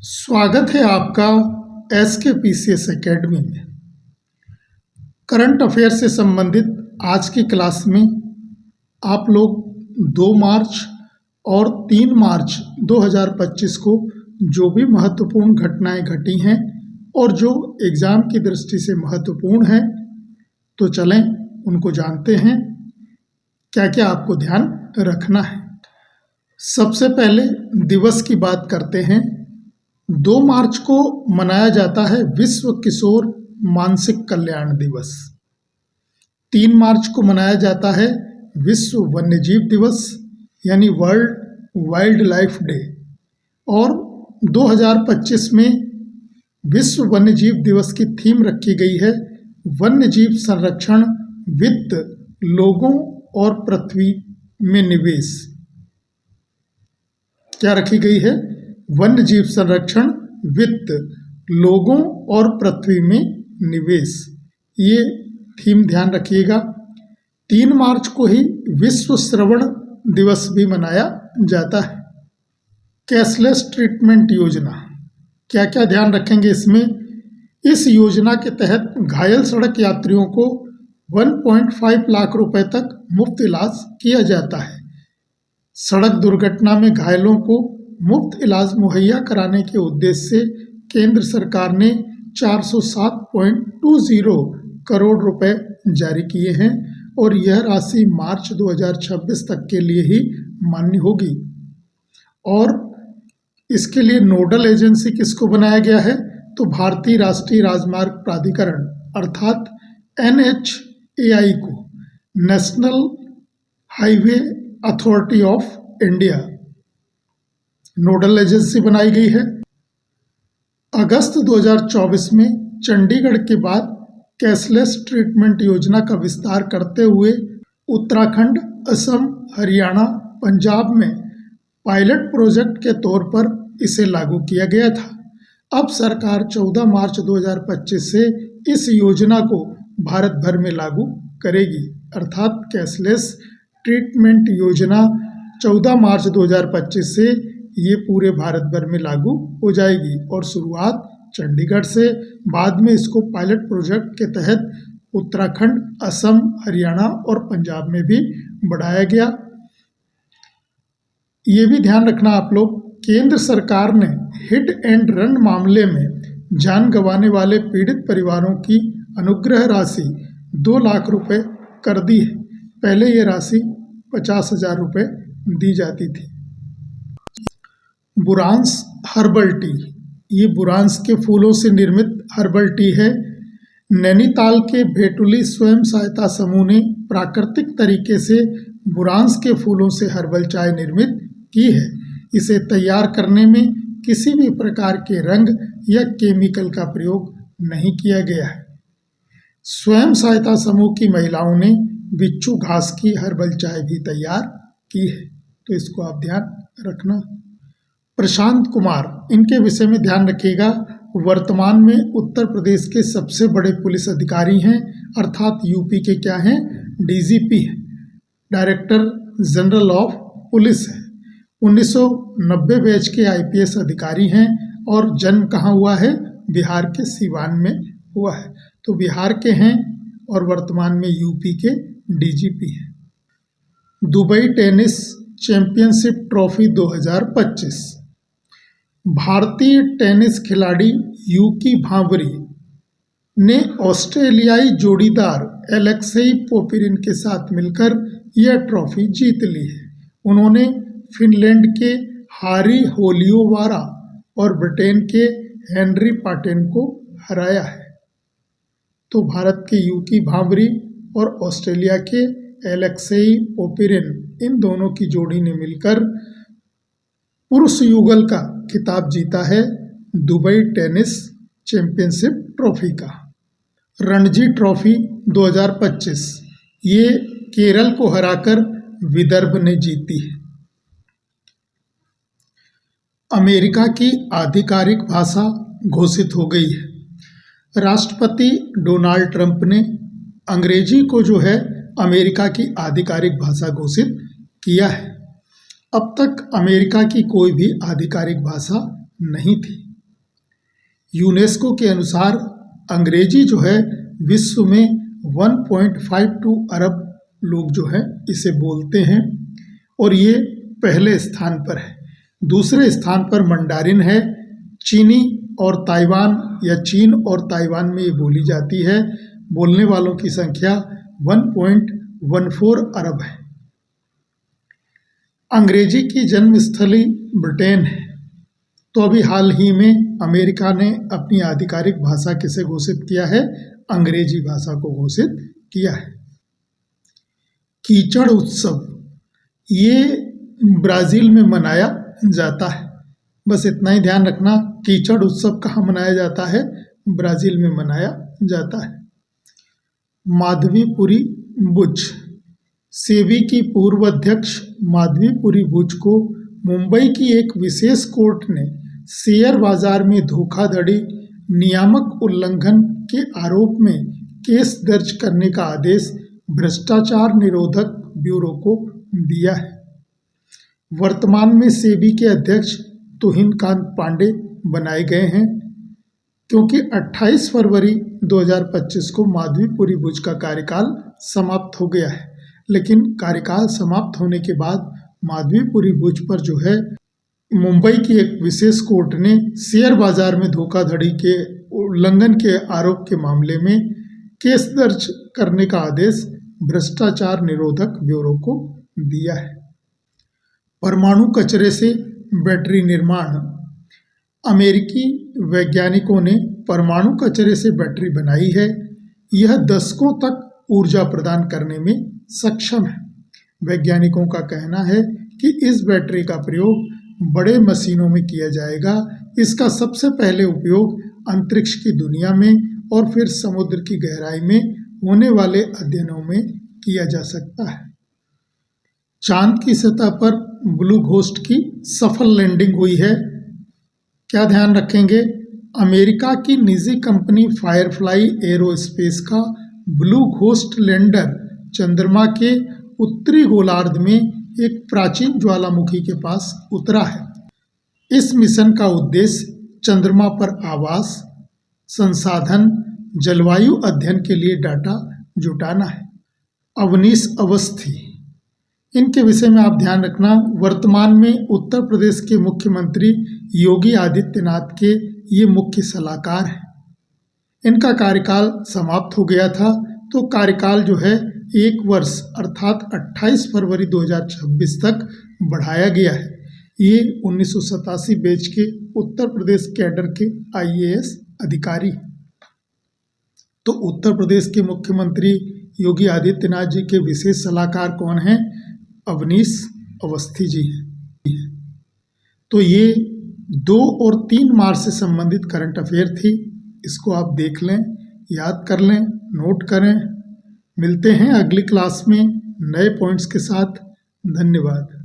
स्वागत है आपका SKPCS एकेडमी में। करंट अफेयर से संबंधित आज की क्लास में आप लोग 2 मार्च और 3 मार्च 2025 को जो भी महत्वपूर्ण घटनाएं घटी हैं और जो एग्ज़ाम की दृष्टि से महत्वपूर्ण हैं, तो चलें उनको जानते हैं। क्या क्या आपको ध्यान रखना है। सबसे पहले दिवस की बात करते हैं। 2 मार्च को मनाया जाता है विश्व किशोर मानसिक कल्याण दिवस। 3 मार्च को मनाया जाता है विश्व वन्यजीव दिवस यानी वर्ल्ड वाइल्ड लाइफ डे। और 2025 में विश्व वन्यजीव दिवस की थीम रखी गई है वन्यजीव संरक्षण, वित्त, लोगों और पृथ्वी में निवेश। क्या रखी गई है? वन्यजीव संरक्षण, वित्त, लोगों और पृथ्वी में निवेश। ये थीम ध्यान रखिएगा। 3 मार्च को ही विश्व श्रवण दिवस भी मनाया जाता है। कैशलेस ट्रीटमेंट योजना, क्या क्या ध्यान रखेंगे इसमें? इस योजना के तहत घायल सड़क यात्रियों को 1.5 लाख रुपए तक मुफ्त इलाज किया जाता है। सड़क दुर्घटना में घायलों को मुफ्त इलाज मुहैया कराने के उद्देश्य से केंद्र सरकार ने 407.20 करोड़ रुपए जारी किए हैं और यह राशि मार्च 2026 तक के लिए ही मान्य होगी। और इसके लिए नोडल एजेंसी किसको बनाया गया है? तो भारतीय राष्ट्रीय राजमार्ग प्राधिकरण अर्थात NHAI को, national highway authority of India, nodal agency बनाई गई है। अगस्त 2024 में चंडीगढ़ के बाद कैशलेस ट्रीटमेंट योजना का विस्तार करते हुए उत्तराखंड, असम, हरियाणा, पंजाब में पायलट प्रोजेक्ट के तौर पर इसे लागू किया गया था। अब सरकार 14 मार्च 2025 से इस योजना को भारत भर में लागू करेगी, अर्थात कैशलेस ट्रीटमेंट योजना 14 मार्च 2025 से ये पूरे भारत भर में लागू हो जाएगी। और शुरुआत चंडीगढ़ से, बाद में इसको पायलट प्रोजेक्ट के तहत उत्तराखंड, असम, हरियाणा और पंजाब में भी बढ़ाया गया। ये भी ध्यान रखना आप लोग, केंद्र सरकार ने हिट एंड रन मामले में जान गंवाने वाले पीड़ित परिवारों की अनुग्रह राशि 2 लाख रुपए कर दी है। पहले ये राशि 50,000 रुपये दी जाती थी। बुरांस हर्बल टी, ये बुरांस के फूलों से निर्मित हर्बल टी है। नैनीताल के भेटुली स्वयं सहायता समूह ने प्राकृतिक तरीके से बुरांस के फूलों से हर्बल चाय निर्मित की है। इसे तैयार करने में किसी भी प्रकार के रंग या केमिकल का प्रयोग नहीं किया गया है। स्वयं सहायता समूह की महिलाओं ने बिच्छू घास की हर्बल चाय भी तैयार की है, तो इसको आप ध्यान रखना। प्रशांत कुमार, इनके विषय में ध्यान रखिएगा। वर्तमान में उत्तर प्रदेश के सबसे बड़े पुलिस अधिकारी हैं, अर्थात यूपी के क्या हैं? DGP हैं, डायरेक्टर जनरल ऑफ पुलिस है। 1990 बैच के IPS अधिकारी हैं और जन्म कहाँ हुआ है? बिहार के सीवान में हुआ है। तो बिहार के हैं और वर्तमान में यूपी के DGP हैं। दुबई टेनिस चैंपियनशिप ट्रॉफी 2025, भारतीय टेनिस खिलाड़ी यूकी भांवरी ने ऑस्ट्रेलियाई जोड़ीदार एलेक्सेई पोपिरिन के साथ मिलकर यह ट्रॉफी जीत ली है। उन्होंने फिनलैंड के हारी होलियोवारा और ब्रिटेन के हेनरी पाटेन को हराया है। तो भारत के यूकी भांवरी और ऑस्ट्रेलिया के एलेक्सेई पोपिरिन, इन दोनों की जोड़ी ने मिलकर पुरुष युगल का खिताब जीता है दुबई टेनिस चैंपियनशिप ट्रॉफी का। रणजी ट्रॉफी 2025, ये केरल को हराकर विदर्भ ने जीती है। अमेरिका की आधिकारिक भाषा घोषित हो गई है। राष्ट्रपति डोनाल्ड ट्रंप ने अंग्रेजी को जो है अमेरिका की आधिकारिक भाषा घोषित किया है। अब तक अमेरिका की कोई भी आधिकारिक भाषा नहीं थी। यूनेस्को के अनुसार अंग्रेजी जो है विश्व में 1.52 अरब लोग जो है इसे बोलते हैं और ये पहले स्थान पर है। दूसरे स्थान पर मंडारिन है। चीनी और ताइवान या चीन और ताइवान में ये बोली जाती है। बोलने वालों की संख्या 1.14 अरब है। अंग्रेजी की जन्मस्थली ब्रिटेन है। तो अभी हाल ही में अमेरिका ने अपनी आधिकारिक भाषा किसे घोषित किया है? अंग्रेजी भाषा को घोषित किया है। कीचड़ उत्सव ये ब्राज़ील में मनाया जाता है। बस इतना ही ध्यान रखना, कीचड़ उत्सव कहाँ मनाया जाता है? ब्राज़ील में मनाया जाता है। माधवीपुरी बुच, सेबी की पूर्व अध्यक्ष माधवीपुरी बुच को मुंबई की एक विशेष कोर्ट ने शेयर बाजार में धोखाधड़ी नियामक उल्लंघन के आरोप में केस दर्ज करने का आदेश भ्रष्टाचार निरोधक ब्यूरो को दिया है। वर्तमान में सेबी के अध्यक्ष तुहिन कांत पांडे बनाए गए हैं, क्योंकि 28 फरवरी 2025 को माधवीपुरी बुच का कार्यकाल समाप्त हो गया है। लेकिन कार्यकाल समाप्त होने के बाद माधवीपुरी बुच पर जो है मुंबई की एक विशेष कोर्ट ने शेयर बाजार में धोखाधड़ी के उल्लंघन के आरोप के मामले में केस दर्ज करने का आदेश भ्रष्टाचार निरोधक ब्यूरो को दिया है। परमाणु कचरे से बैटरी निर्माण। अमेरिकी वैज्ञानिकों ने परमाणु कचरे से बैटरी बनाई है। यह दशकों तक ऊर्जा प्रदान करने में सक्षम है। वैज्ञानिकों का कहना है कि इस बैटरी का प्रयोग बड़े मशीनों में किया जाएगा। इसका सबसे पहले उपयोग अंतरिक्ष की दुनिया में और फिर समुद्र की गहराई में होने वाले अध्ययनों में किया जा सकता है। चांद की सतह पर ब्लू घोस्ट की सफल लैंडिंग हुई है। क्या ध्यान रखेंगे? अमेरिका की निजी कंपनी फायरफ्लाई एरोस्पेस का ब्लू घोस्ट लैंडर चंद्रमा के उत्तरी गोलार्ध में एक प्राचीन ज्वालामुखी के पास उतरा है। इस मिशन का उद्देश्य चंद्रमा पर आवास, संसाधन, जलवायु अध्ययन के लिए डाटा जुटाना है। अवनीश अवस्थी, इनके विषय में आप ध्यान रखना। वर्तमान में उत्तर प्रदेश के मुख्यमंत्री योगी आदित्यनाथ के ये मुख्य सलाहकार हैं। इनका कार्यकाल समाप्त हो गया था, तो कार्यकाल जो है 1 वर्ष अर्थात 28 फरवरी 2026 तक बढ़ाया गया है। ये 1987 बैच के उत्तर प्रदेश कैडर के IAS अधिकारी। तो उत्तर प्रदेश के मुख्यमंत्री योगी आदित्यनाथ जी के विशेष सलाहकार कौन हैं? अवनीश अवस्थी जी हैं। तो ये 2 और 3 मार्च से संबंधित करंट अफेयर थी। इसको आप देख लें, याद कर लें, नोट करें। मिलते हैं अगली क्लास में नए पॉइंट्स के साथ। धन्यवाद।